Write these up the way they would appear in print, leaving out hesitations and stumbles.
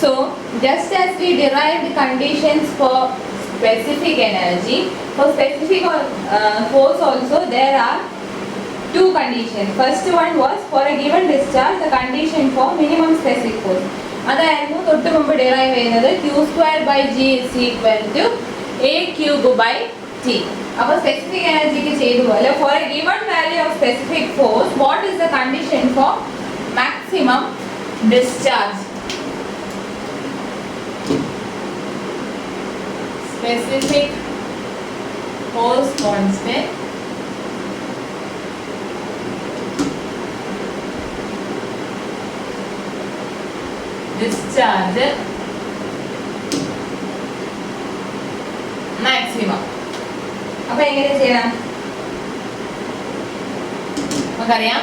So, just as we derived conditions for specific energy, for specific force also there are two conditions. First one was for a given discharge, the condition for minimum specific force. അതായിരുന്നു തൊട്ട് മുമ്പ് derive ചെയ്യുന്നത് Q2/G is equal to A³/T. അപ്പോൾ specific എനർജിക്ക് ചെയ്തതുപോലെ for a given value of specific force, what is the condition for maximum discharge? Specific force constant discharge maximum. അപ്പോൾ എങ്ങനെ ചെയ്യണം? നമുക്കറിയാം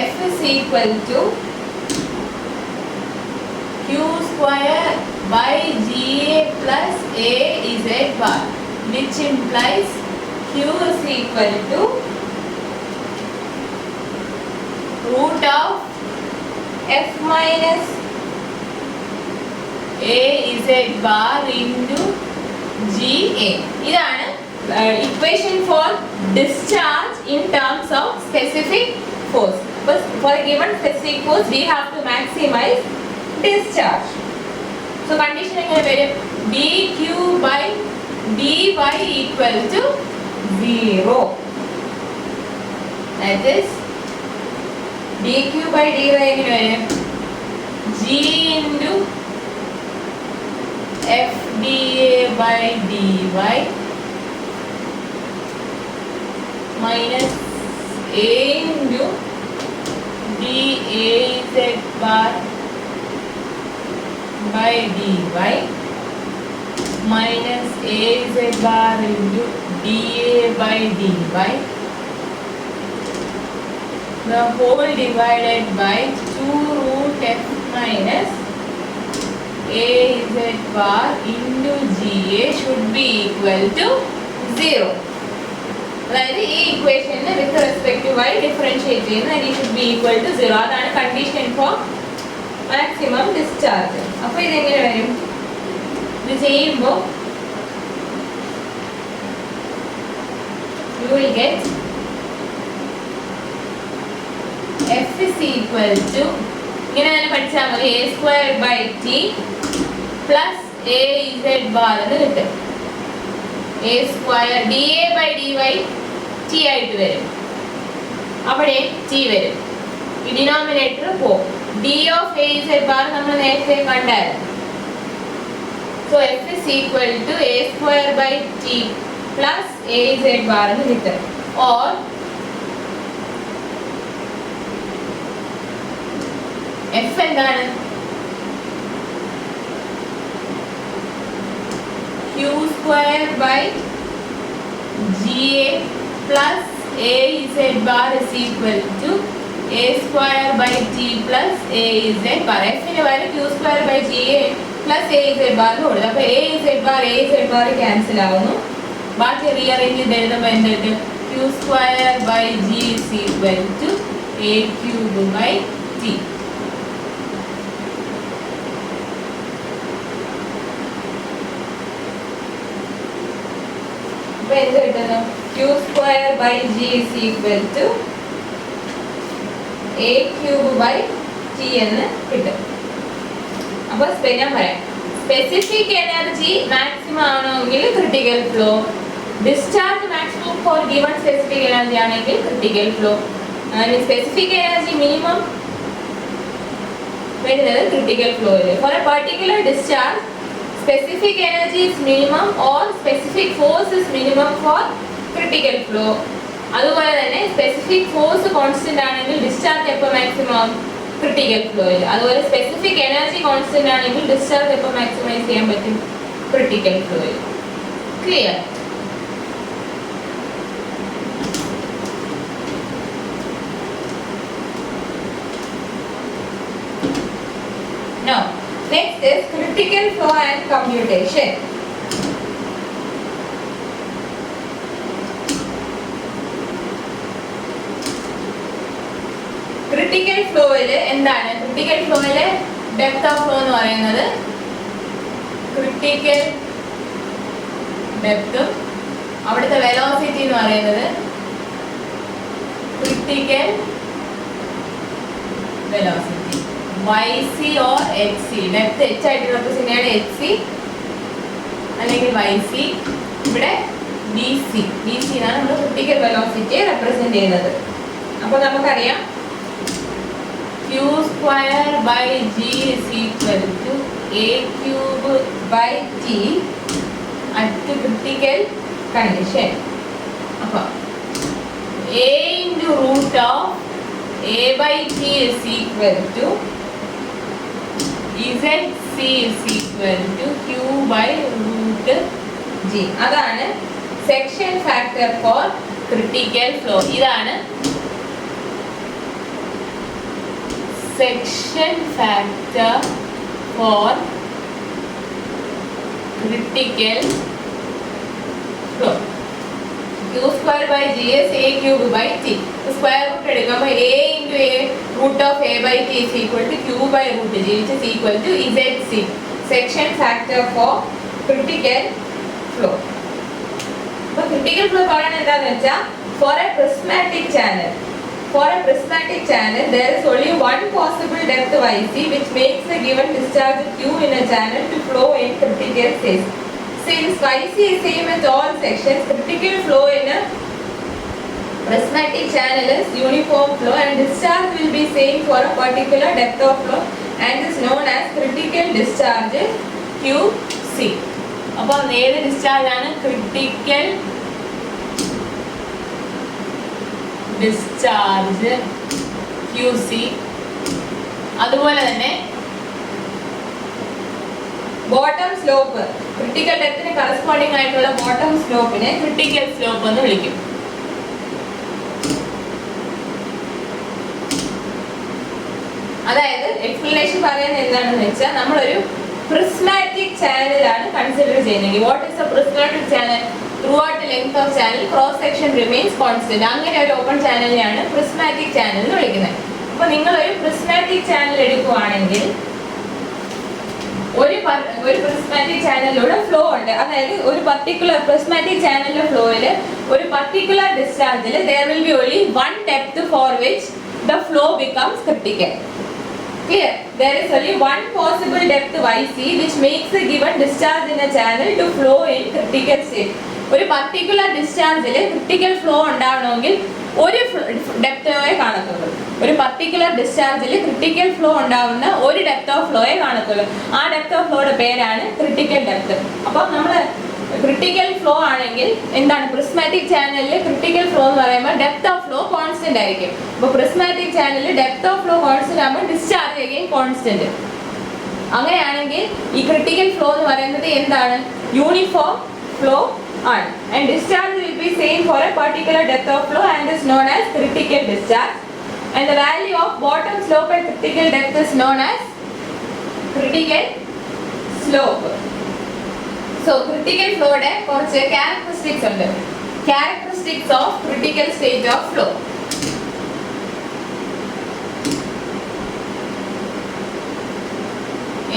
F is equal to Q2/GA plus AZ bar, which implies Q is equal to root of F minus AZ bar into GA. ഇതാണ് equation for discharge in terms of specific force. But for a given specific force, we have to maximize discharge. So condition എങ്ങനെ വരും? dQ/dy equal to 0. That is dQ/dy എങ്ങനെ വരും? G into FdA/dy minus A into dAz bar by dy minus AZ bar into dA/dy, the whole divided by 2 root F minus AZ bar into GA should be equal to 0. അതായത് ഈ ഇക്വേഷനെ with respect to y differentiate ചെയ്യുന്ന it should be equal to 0. അതാണ് condition for maximum discharge. അപ്പോൾ ഇതെങ്ങനെ വരും? ഇത് ചെയ്യുമ്പോൾ you will get F is equal to ഇങ്ങനെ തന്നെ പഠിച്ചാൽ മതി A²/T plus AZ bar എന്ന് കിട്ടും. A² dA/dy T ആയിട്ട് വരും. അവിടെ T വരും. ഈ ഡിനോമിനേറ്റർ പോകും. D of AZ bar നമ്മൾ നേരത്തെ കണ്ടായിരുന്നു. So F is equal to A²/T plus AZ bar എന്ന് കിട്ടും. Or F എന്താണ്? Q²/GA plus AZ bar is equal to A²/T plus AZ bar. F ന് പകരം Q²/GA plus AZ bar കൊടുത്തു. അപ്പോൾ AZ bar ക്യാൻസൽ ആവുന്നു. ബാക്കി റീഅറേഞ്ച് ചെയ്ത് എഴുതുമ്പോൾ എന്ത്? Q²/G is equal to A³/T. അപ്പോൾ എന്ത് കിട്ടുന്നു? Q²/G is equal to A³/T എന്ന് കിട്ടും. അപ്പോൾ ഞാൻ പറയാം, സ്പെസിഫിക് എനർജി മാക്സിമം ആണെങ്കിൽ critical flow, discharge maximum for given specific energy ആണെങ്കിൽ critical flow, specific energy minimum വരുന്നത് ക്രിട്ടിക്കൽ ഫ്ലോയിൽ. For a particular discharge specific energy is minimum or specific force is minimum for critical flow. അതുപോലെ തന്നെ specific force constant ആണെങ്കിൽ discharge എപ്പോൾ maximum? Critical ഫ്ലോയിൽ. അതുപോലെ specific energy constant ആണെങ്കിൽ discharge എപ്പോൾ മാക്സിമൈസ് ചെയ്യാൻ പറ്റും? ക്രിട്ടിക്കൽ ഫ്ലോയിൽ. Clear? Now, next is critical flow and commutation. Critical flow il endana? Critical flow il depth of flow എന്ന് പറയുന്നത് ക്രിട്ടിക്കൽ ഡെപ്തും അവിടുത്തെ വെലോസിറ്റി എന്ന് പറയുന്നത് critical velocity YC or HC. Depth H ആയിട്ട് റെപ്രസെന്റ് ചെയ്യാണ് HC അല്ലെങ്കിൽ YC. ഇവിടെ BC എന്നാണ് നമ്മൾ ക്രിട്ടിക്കൽ വെലോസിറ്റിയെ റെപ്രസെന്റ് ചെയ്യുന്നത്. അപ്പോൾ നമുക്കറിയാം Q²/G is equal to A³/T at critical condition. അപ്പോൾ A into root of A/T is equal to ZC is equal to Q/√G. അതാണ് section factor for critical flow. ഇതാണ് section factor for critical flow. Q²/G is A³/T. Square root എടുക്കുമ്പോൾ A into A root of A/T is equal to Q/√G, which is equal to ZC. Section factor for critical flow. അപ്പോൾ critical flow പറയുന്നത് എന്താണെന്ന് വെച്ചാൽ for a prismatic channel there is only one possible depth YC which makes the given discharge Q in a channel to flow in critical state. Since YC is same at all sections, critical flow in a prismatic channel is uniform flow and discharge will be same for a particular depth of flow and is known as critical discharge QC. അപ്പോൾ ഏത് discharge ആണ്? Critical discharge QC. അതുപോലെ തന്നെ bottom slope, critical ഡെപ്തിന് corresponding ആയിട്ടുള്ള bottom സ്ലോപ്പിനെ critical slope എന്ന് വിളിക്കും. അതായത് explanation പറയുന്നത് എന്താണെന്ന് വെച്ചാൽ നമ്മളൊരു പ്രിസ്മാറ്റിക് ചാനലാണ് കൺസിഡർ ചെയ്യുന്നത്. What is A prismatic channel? Through out length of channel cross section remains constant. അങ്ങനെ ഒരു ഓപ്പൺ ചാനലിനെയാണ് പ്രിസ്മാറ്റിക് ചാനൽ എന്ന് വിളിക്കുന്നത്. അപ്പോൾ നിങ്ങളൊരു പ്രിസ്മാറ്റിക് ചാനൽ എടുക്കുകയാണെങ്കിൽ ഒരു പ്രിസ്മാറ്റിക് ചാനലിലൂടെ ഫ്ലോ ഉണ്ട്. അതായത് ഒരു പർട്ടിക്കുലർ പ്രിസ്മാറ്റിക് ചാനലിലെ ഫ്ലോയിൽ ഒരു particular ഡിസ്ചാർജിൽ there will be only one depth for which the flow becomes critical. Clear? There is only one possible depth YC which makes a given discharge in a channel to flow in critical state. ഒരു particular ഡിസ്ചാർജിൽ critical flow ഉണ്ടാവണമെങ്കിൽ ഒരു ഡെപ്തോയെ കാണത്തുള്ളൂ. ഒരു particular ഡിസ്ചാർജിൽ critical flow ഉണ്ടാവുന്ന ഒരു depth of ഫ്ലോയെ കാണത്തുള്ളൂ. ആ ഡെപ്ത് ഓഫ് ഫ്ലോയുടെ പേരാണ് ക്രിട്ടിക്കൽ ഡെപ്ത്. അപ്പോൾ നമ്മൾ ക്രിട്ടിക്കൽ ഫ്ലോ ആണെങ്കിൽ എന്താണ്? പ്രിസ്മാറ്റിക് ചാനലിൽ ക്രിട്ടിക്കൽ ഫ്ലോ എന്ന് പറയുമ്പോൾ ഡെപ്ത് ഓഫ് ഫ്ലോ കോൺസ്റ്റന്റ് ആയിരിക്കും. അപ്പോൾ പ്രിസ്മാറ്റിക് ചാനലിൽ ഡെപ്ത് ഓഫ് ഫ്ലോ കോൺസ്റ്റന്റ് ആകുമ്പോൾ ഡിസ്ചാർജ് ചെയ്യുകയും കോൺസ്റ്റന്റ്. അങ്ങനെയാണെങ്കിൽ ഈ ക്രിട്ടിക്കൽ ഫ്ലോ എന്ന് പറയുന്നത് എന്താണ്? യൂണിഫോം ഫ്ലോ ആണ്. And discharge will be same for a particular depth of flow and is known as critical discharge. And the value of bottom slope at critical depth is known as critical slope. So critical flow ടെ കുറച്ച് characteristics ഉണ്ട്. Characteristics of critical state of flow.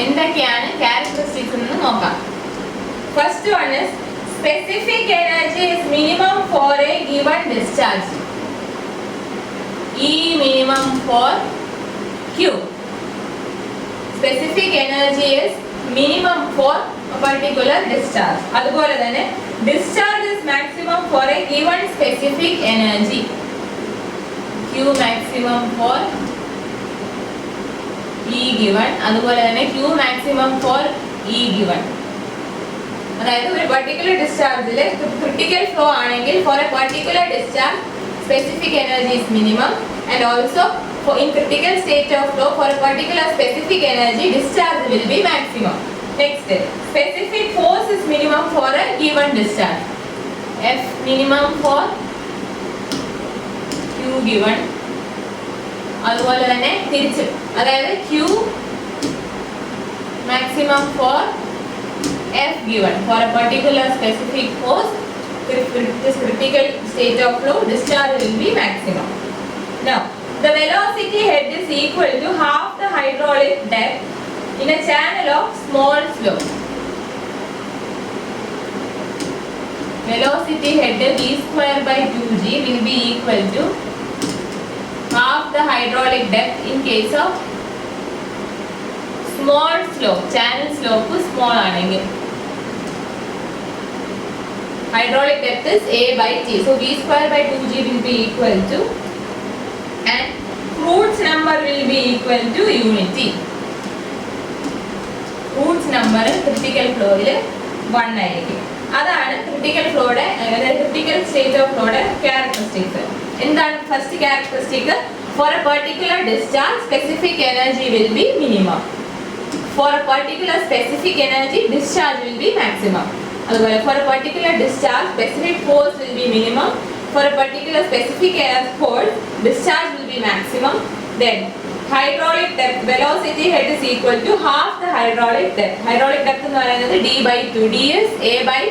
എന്തൊക്കെയാണ് characteristics എന്ന് നോക്കാം. First one is specific energy is minimum for a given discharge. E minimum for Q. Specific energy is minimum for a particular discharge. അതുപോലെ തന്നെ discharge is maximum for a given specific energy. Q maximum for E given. അതുപോലെ തന്നെ Q maximum for E given. അതായത് ഒരു particular ഡിസ്ചാർജിൽ critical flow ആണെങ്കിൽ for a particular discharge specific energy is minimum and also in critical state of flow for a particular specific energy discharge will be maximum. Next, specific force is minimum for a given discharge. F minimum for Q given. അതുപോലെ തന്നെ തിരിച്ച്, അതായത് Q maximum for F given for a particular specific force, this critical state of flow, discharge will be maximum. Now, the velocity head is equal to half the hydraulic depth in a channel of small flow. Velocity head v square by 2g will be equal to half the hydraulic depth in case of small slope. Channel slope small aanengil. Hydraulic depth is a by t. So v square by 2g will be equal to, and Roots number will be equal to unity. Roots number critical flow il 1 ആയിരിക്കും. അതാണ് critical flow യുടെ critical state of flow യുടെ characteristics. എന്താണ് first characteristic? For a particular discharge, specific energy will be minimum. For a particular specific energy, discharge will be maximum. അതുപോലെ for a particular discharge, specific force will be minimum. For a particular specific force, discharge will be maximum. Then hydraulic depth, velocity head is equal to half the hydraulic depth. Hydraulic depth എന്ന് പറയുന്നത് d by 2. d is a by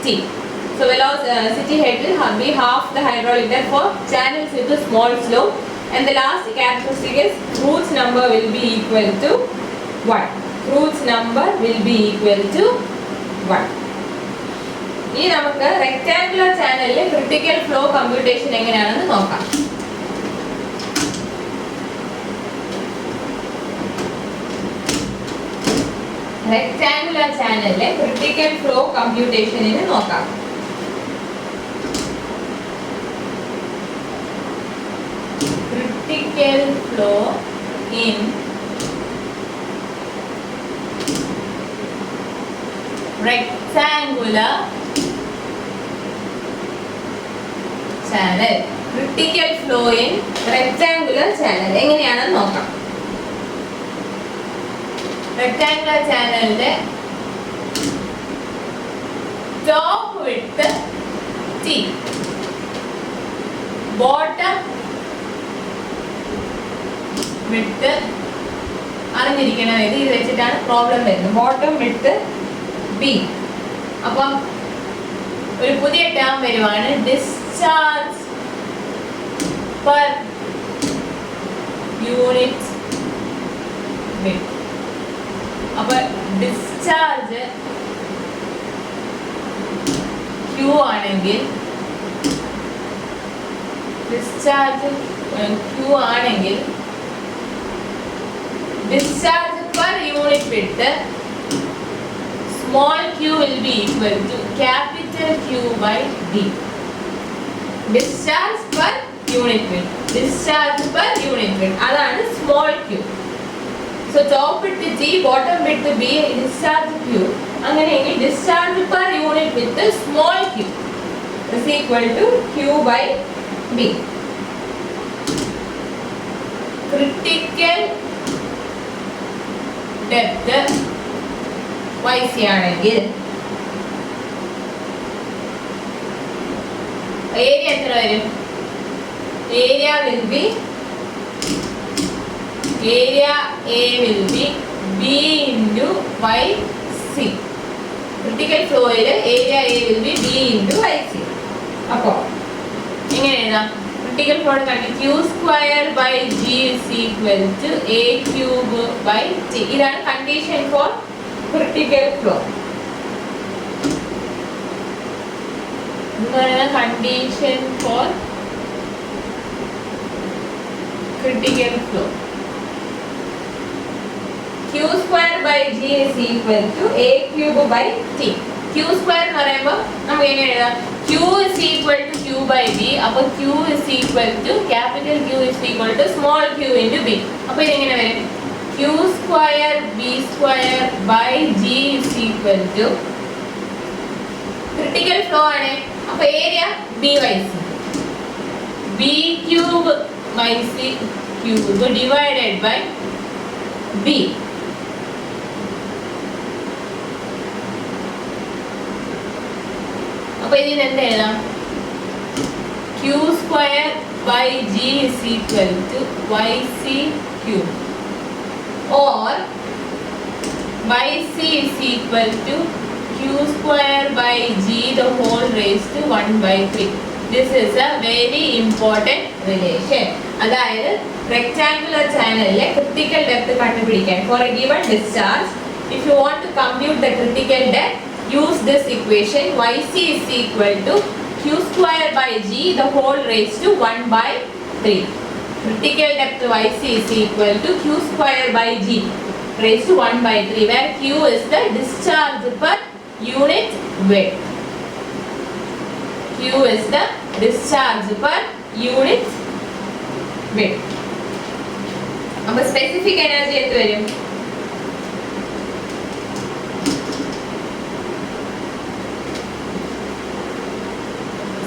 t. So velocity head will be half the hydraulic depth for channels with a small slope. And the last characteristic is Roots number will be equal to 1. Roots number will be equal to 1. ഇനി നമുക്ക് rectangular ചാനലിലെ critical flow computation എങ്ങനെയാണെന്ന് നോക്കാം. Rectangular ചാനലിലെ critical flow കമ്പ്യൂട്ടേഷനിന് നോക്കാം. Critical flow in rectangular channel. Critical flow in rectangular channel എങ്ങനെയാണെന്ന് നോക്കാം. rectangular channelന്റെ top width t, bottom width അറിഞ്ഞിരിക്കണം. ഇത് വെച്ചിട്ടാണ് പ്രോബ്ലം വരുന്നത്. bottom width b. അപ്പം ഒരു പുതിയ ടേം വരുവാണ് discharge per unit width. അപ്പോൾ discharge q ആണെങ്കിൽ discharge per unit width, small q will be equal to capital Q by D. Discharge per unit width. Discharge per unit width. അതാണ് small q. So top width T, bottom width B, discharge q. അങ്ങനെയെങ്കിൽ discharge per unit width small q is equal to Q by B. Critical depth YC ആണെങ്കിൽ area എത്ര വരും? Area will be B into YC. Critical ഫ്ലോയിൽ area A will be B into YC. അപ്പോൾ എങ്ങനെ എഴുതാം? Critical flow കണ്ടിട്ട് Q square by G is equal to A cube by T. ഇതാണ് condition for critical flow. Condition for critical flow. Q square by G is equal to A cube by T. Q square എന്ന് പറയുമ്പോൾ നമുക്ക് എങ്ങനെ എഴുതാം? Q is equal to Q by B. അപ്പോൾ Q is equal to capital Q is equal to small q into B. അപ്പോൾ ഇതെങ്ങനെ വരും? Q square B square by G is equal to critical flow ആണ്. അപ്പോൾ area B by C. B cube by C cube divided by B. അപ്പോൾ ഇതിന് എന്ത് എഴുതാം? Q square by G is equal to YC cube. Or YC is equal to Q square by G the whole raised to 1 by 3. This is a very important relation. അതായത് rectangular ചാനലിലെ critical depth കണ്ടുപിടിക്കാൻ for a given discharge if you want to compute the critical depth use this equation yc is equal to q square by g the whole raised to 1 by 3. Critical depth yc is equal to q square by g raised to 1 by 3 where q is the discharge per unit width. Q is the discharge per unit width. അപ്പോൾ specific energy എന്ത് വരും?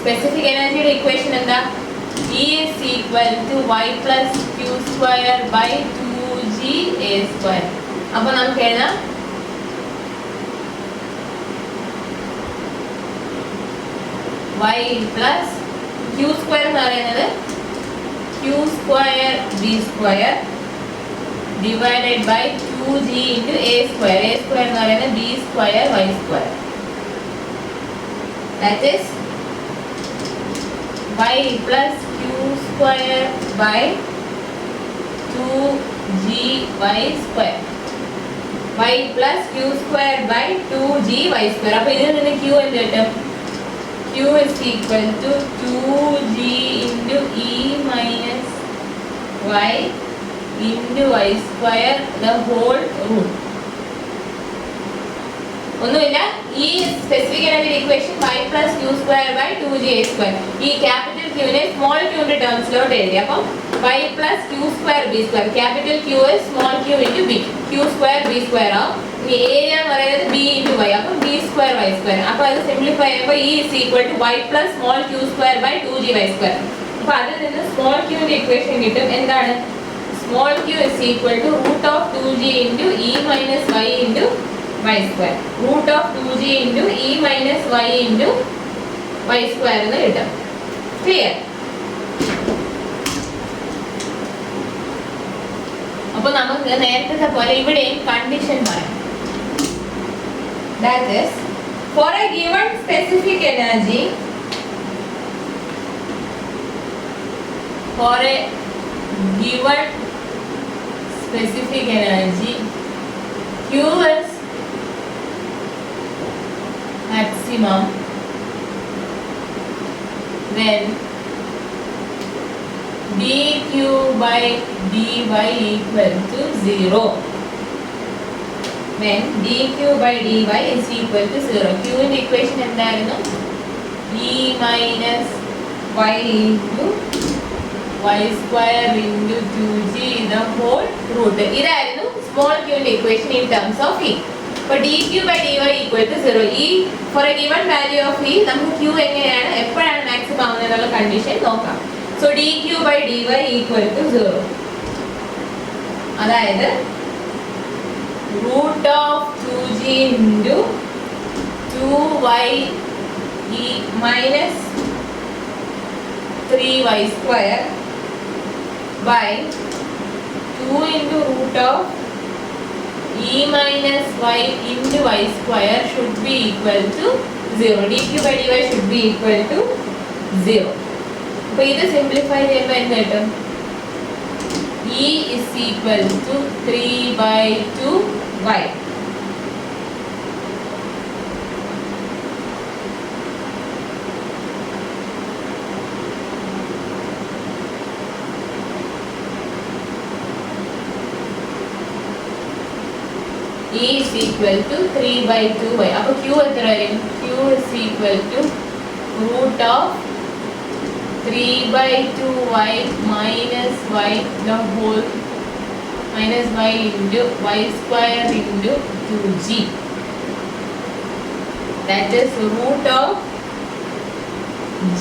Specific energy equation എന്താ? E is equal to y plus q square by 2g a square. അപ്പോൾ നമുക്ക് എഴുതാം y plus q square എന്ന് പറയുന്നത് q square b square divided by 2g into a square. A square എന്ന് പറയുന്നത് b square y square. That is y plus q square by 2g y square. Y plus q square by 2g y square. അപ്പോൾ ഇതിൽ നിന്ന് q എന്ത് കിട്ടും? q is equal to 2g into e minus y into y square the whole root. ഒന്നുമില്ല, ഈ specific energy equation y plus q square by 2g a square. ഈ capital q നെ small q ന്റെ ടേംസിലോട്ട് എഴുതി. അപ്പം y plus q square b square. Capital q is small q into b. q square b square ആവും. ഇനി area എന്ന് പറയുന്നത് b into y. അപ്പം b square y square. അപ്പോൾ അത് സിംപ്ലിഫൈ ചെയ്യുമ്പോൾ e is equal to y plus small q square by 2g y square. അപ്പോൾ അതിൽ നിന്ന് സ്മോൾ q ന്റെ ഇക്വേഷൻ കിട്ടും. എന്താണ്? small q is equal to root of 2g into e minus y into y square. Root of 2g into e minus y into y square എന്ന് കിട്ടും. Clear? അപ്പോൾ നമുക്ക് നേരത്തെ പോലെ ഇവിടെയും കണ്ടീഷൻ പറയാം. That is, for a given specific energy, for a given specific energy, Q is maximum when dq by dy equal to 0. When dq by dy is equal to 0. Q in equation എന്തായിരുന്നു? e minus y into y square into 2g the whole root. ഇതായിരുന്നു small q in equation in terms of e. അപ്പോൾ dq by dy equal to 0. E for a given value of e നമുക്ക് q എങ്ങനെയാണ് എപ്പോഴാണ് maximum ആവുന്നത് എന്നുള്ള condition നോക്കാം. So dq by dy equal to 0. അതായത് root of 2g into 2y e minus 3y square by 2 into root of e minus y into y square should be equal to 0. dq by dy should be equal to 0. അപ്പോൾ ഇത് simplify ചെയ്യുമ്പോൾ എന്ത് കിട്ടും? e is equal to 3 by 2y. E is equal to 3 by 2y. അപ്പോൾ q എത്ര വരും? q is equal to root of 3 by 2y minus y the whole minus y into y square into 2g. That is root of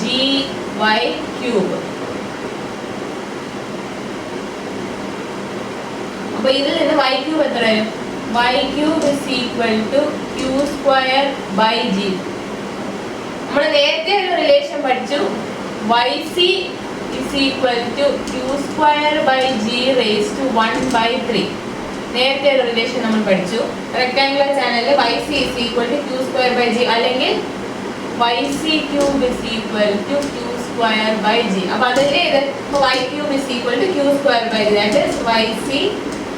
g y cube. അപ്പോൾ ഇതിൽ നിന്ന് y cube എത്ര വരും? y cube is equal to q square by g. നമ്മൾ നേരത്തെ ഒരു relation പഠിച്ചു. yc is equal to q square by g raised to 1 by 3. നേരത്തെ ഒരു റിലേഷൻ നമ്മൾ പഠിച്ചു. റെക്ടാങ്കുലർ ചാനലിൽ yc is equal to q square by g അല്ലെങ്കിൽ yc cube is equal to q square by g. അപ്പോൾ അതല്ലേ ഇത് y cube is equal to q square by g, that is yc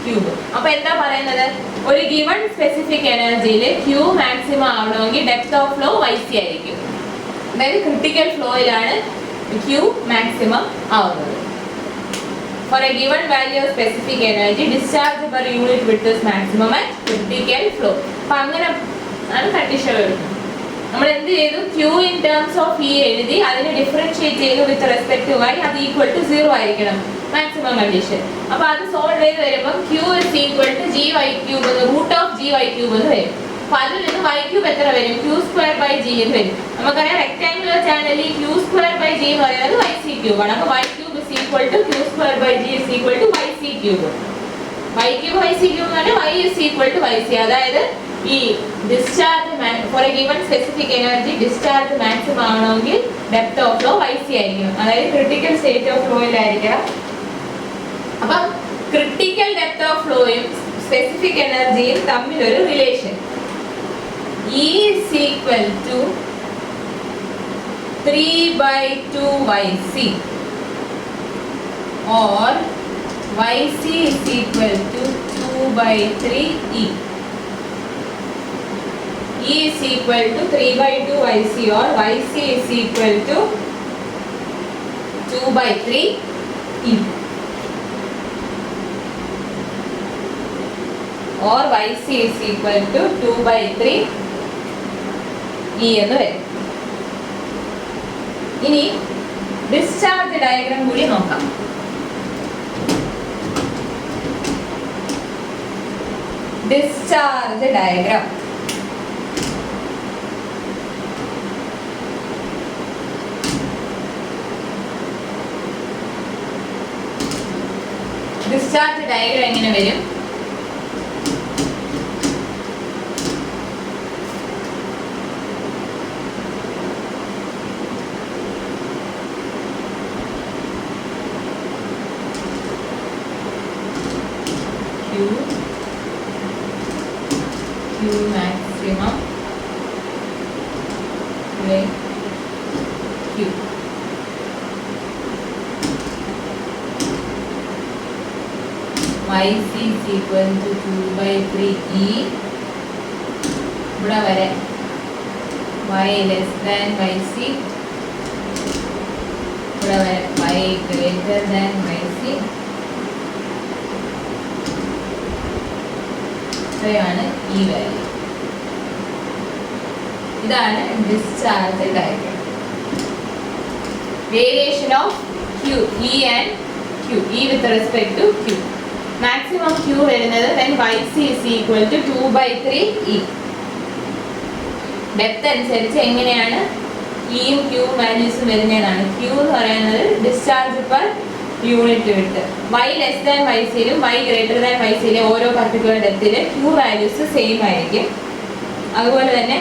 cube. അപ്പോൾ എന്താ പറയുന്നത്, ഒരു given specific എനർജിയിൽ q maximum ആവണമെങ്കിൽ ഡെപ്ത് ഓഫ് ഫ്ലോ yc ആയിരിക്കും. അതായത് ക്രിട്ടിക്കൽ ഫ്ലോയിലാണ് q മാക്സിമം ആവുന്നത്. For a given value of specific energy, discharge per unit width is maximum at critical flow. അപ്പോൾ അങ്ങനെ ആണ് കണ്ടീഷൻ വരുന്നത്. നമ്മൾ എന്ത് ചെയ്തു, q in terms of e എഴുതി അതിനെ ഡിഫറൻഷിയേറ്റ് ചെയ്തു വിത്ത് റെസ്പെക്ട് ടു y, അത് ഈക്വൽ ടു 0 ആയിരിക്കണം മാക്സിമം കണ്ടീഷൻ. അപ്പോൾ അത് സോൾവ് ചെയ്ത് വരുമ്പോൾ q is equal to gy cube root of gy cube എന്ന് വരും. അപ്പോൾ അതിൽ നിന്ന് y cube എത്ര വരും, q square by g എന്ന് വരും. നമുക്കറിയാം റെക്ടാങ്കുലർ ചാനലിൽ q square by g എന്ന് പറയുന്നത് yc cube ആണ്. അപ്പോൾ y cube is equal to q square by g is equal to yc cube. y cube yc cube എന്ന് പറഞ്ഞാൽ y is equal to yc. അതായത് ഈ discharge for a given specific energy discharge maximum ആവണമെങ്കിൽ depth of flow yc ആയിരിക്കും. അതായത് critical state of ഫ്ലോയിലായിരിക്കണം. അപ്പം critical depth of ഫ്ലോയും സ്പെസിഫിക് എനർജിയും തമ്മിലൊരു relation E is equal to 3/2 yc or yc is equal to 2/3 e. E is equal to 3/2 yc or yc is equal to 2/3 e or yc is equal to 2/3 e എന്ന് വരും. ഇനി discharge diagram കൂടി നോക്കാം. Discharge diagram എങ്ങനെ വരും, Q maximum with Q. yc is equal to 2/3 e. ഇവിടെ വരെ y less than yc, ഇവിടെ വരെ y greater than yc. ഇതാണ് ഈ വാല്യൂ. ഇതാണ് discharge diagram. Variation of Q, E and Q, E with respect to Q. Maximum Q വരുന്നത് when yc is equal to 2/3 e. Depth അനുസരിച്ച് എങ്ങനെയാണ് ഇയും Q വാല്യൂസും വരുന്നതാണ്. Q എന്ന് പറയുന്നത് ഡിസ്ചാർജ് പെർ യൂണിറ്റ് വിട്ട്, y ലെസ് ദാൻ ycയിലും y ഗ്രേറ്റർ ദാൻ ycയിലെ ഓരോ പർട്ടിക്കുലർ ഡെപ്തിലെ Q വാല്യൂസ് സെയിം ആയിരിക്കും. അതുപോലെ തന്നെ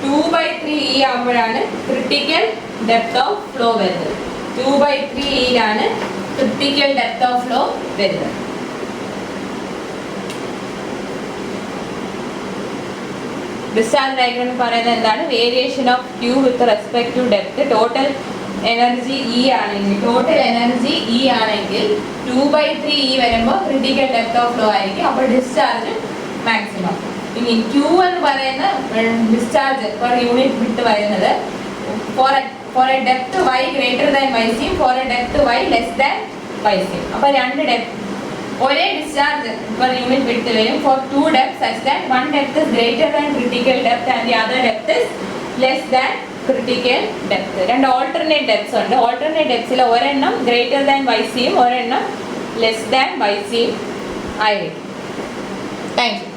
2/3 e ആകുമ്പോഴാണ് ക്രിട്ടിക്കൽ ഡെപ്ത് ഓഫ് ഫ്ലോ വരുന്നത്. 2/3 ഇയിലാണ് ക്രിട്ടിക്കൽ ഡെപ്ത് ഓഫ് ഫ്ലോ വരുന്നത്. ഡിസ്ചാർജ് ഡയഗ്രാം പറയുന്നത് എന്താണ്, variation of Q with respect to depth. Total energy E ആണെങ്കിൽ, ടോട്ടൽ എനർജി E ആണെങ്കിൽ 2/3 E വരുമ്പോൾ ക്രിട്ടിക്കൽ ഡെപ്ത് ഓഫ് ഫ്ലോ ആയിരിക്കും. അപ്പോൾ ഡിസ്ചാർജ് മാക്സിമം. ഇനി Q എന്ന് പറയുന്ന ഡിസ്ചാർജ് പെർ യൂണിറ്റ് വിട്ട് വരുന്നത് for a depth y greater than yc, for a depth y less than yc. അപ്പോൾ രണ്ട് ഡെപ്ത് ഒരേ ഡിസ്ചാർജ് പെർ യൂണിറ്റ് വിട്ട് വരും for two depth such that one depth is greater than critical depth and the other depth is less than critical depth. രണ്ട് alternate depths ഉണ്ട്. Alternate ഡെപ്തിൽ ഒരെണ്ണം greater than ycയും ഒരെണ്ണം less than ycയും ആയിരിക്കും. Thank U.